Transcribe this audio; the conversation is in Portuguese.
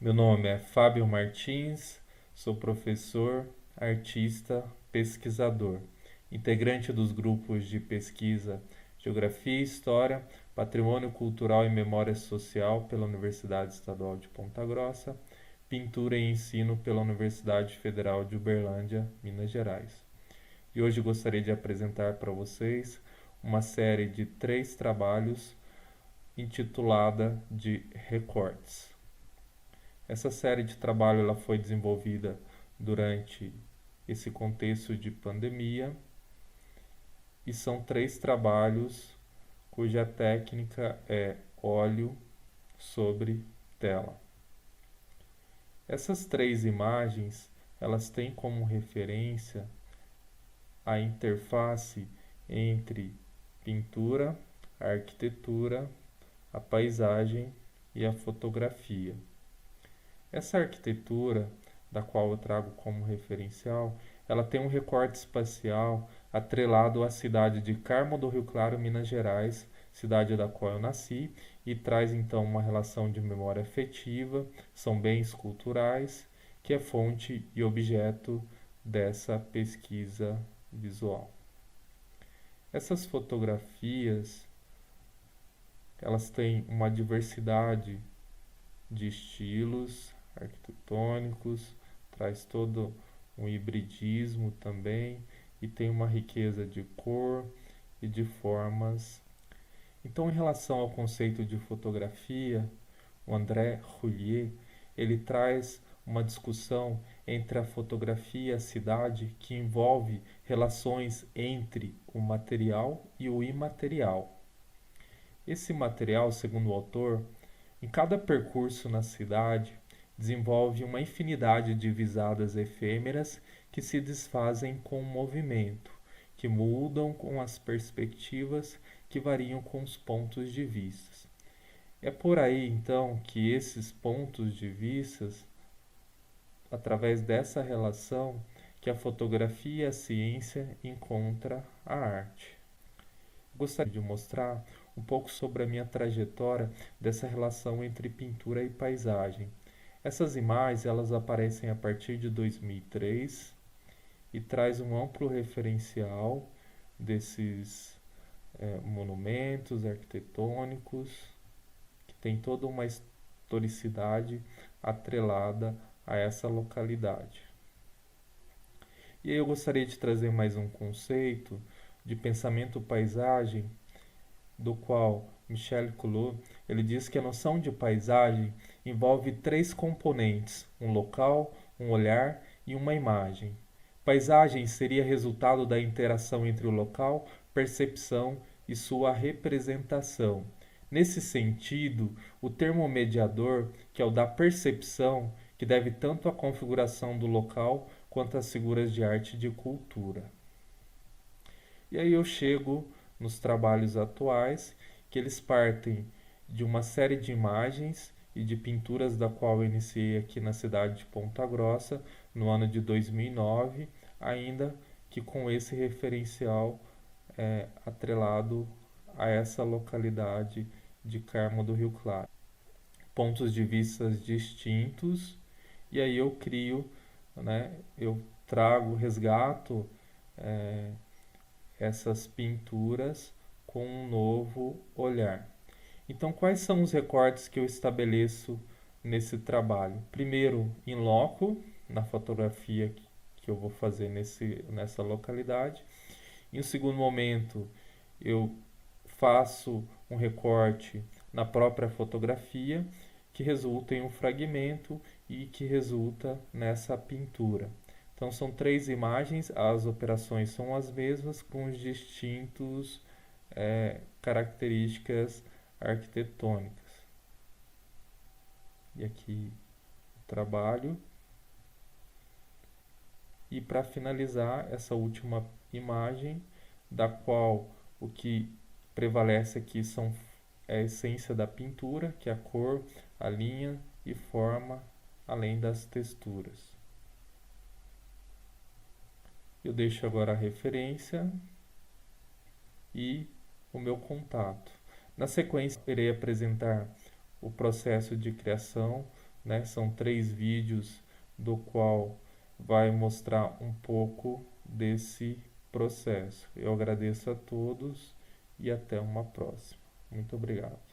Meu nome é Fábio Martins, sou professor, artista, pesquisador, integrante dos grupos de pesquisa Geografia e História, Patrimônio Cultural e Memória Social pela Universidade Estadual de Ponta Grossa, Pintura e Ensino pela Universidade Federal de Uberlândia, Minas Gerais. E hoje gostaria de apresentar para vocês uma série de 3 trabalhos intitulada de Recortes. Essa série de trabalho ela foi desenvolvida durante esse contexto de pandemia e são 3 trabalhos cuja técnica é óleo sobre tela. Essas 3 imagens elas têm como referência a interface entre pintura, a arquitetura, a paisagem e a fotografia. Essa arquitetura, da qual eu trago como referencial, ela tem um recorte espacial atrelado à cidade de Carmo do Rio Claro, Minas Gerais, cidade da qual eu nasci, e traz então uma relação de memória afetiva, são bens culturais, que é fonte e objeto dessa pesquisa visual. Essas fotografias, elas têm uma diversidade de estilos arquitetônicos, traz todo um hibridismo também e tem uma riqueza de cor e de formas. Então, em relação ao conceito de fotografia, o André Roulier, ele traz uma discussão entre a fotografia e a cidade que envolve relações entre o material e o imaterial. Esse material, segundo o autor, em cada percurso na cidade, desenvolve uma infinidade de visadas efêmeras que se desfazem com o movimento, que mudam com as perspectivas, que variam com os pontos de vista. É por aí, então, que esses pontos de vista, através dessa relação, que a fotografia e a ciência encontra a arte. Gostaria de mostrar um pouco sobre a minha trajetória dessa relação entre pintura e paisagem. Essas imagens elas aparecem a partir de 2003 e traz um amplo referencial desses monumentos arquitetônicos que tem toda uma historicidade atrelada a essa localidade. E aí eu gostaria de trazer mais um conceito de pensamento paisagem, do qual Michel Coulot ele diz que a noção de paisagem envolve 3 componentes: um local, um olhar e uma imagem. Paisagem seria resultado da interação entre o local, percepção e sua representação. Nesse sentido, o termo mediador, que é o da percepção, que deve tanto à configuração do local quanto às figuras de arte e de cultura. E aí eu chego nos trabalhos atuais, que eles partem de uma série de imagens e de pinturas da qual eu iniciei aqui na cidade de Ponta Grossa no ano de 2009, ainda que com esse referencial atrelado a essa localidade de Carmo do Rio Claro. Pontos de vista distintos, e aí eu crio, eu trago, resgato essas pinturas com um novo olhar. Então, quais são os recortes que eu estabeleço nesse trabalho? Primeiro, em loco, na fotografia que eu vou fazer nessa localidade. Em um segundo momento, eu faço um recorte na própria fotografia, que resulta em um fragmento e que resulta nessa pintura. Então são 3 imagens, as operações são as mesmas, com os distintos características arquitetônicas. E aqui o trabalho. E para finalizar essa última imagem, da qual o que prevalece aqui é a essência da pintura, que é a cor, a linha e forma, além das texturas. Eu deixo agora a referência e o meu contato. Na sequência, irei apresentar o processo de criação né? São 3 vídeos do qual vai mostrar um pouco desse processo. Eu agradeço a todos e até uma próxima. Muito obrigado.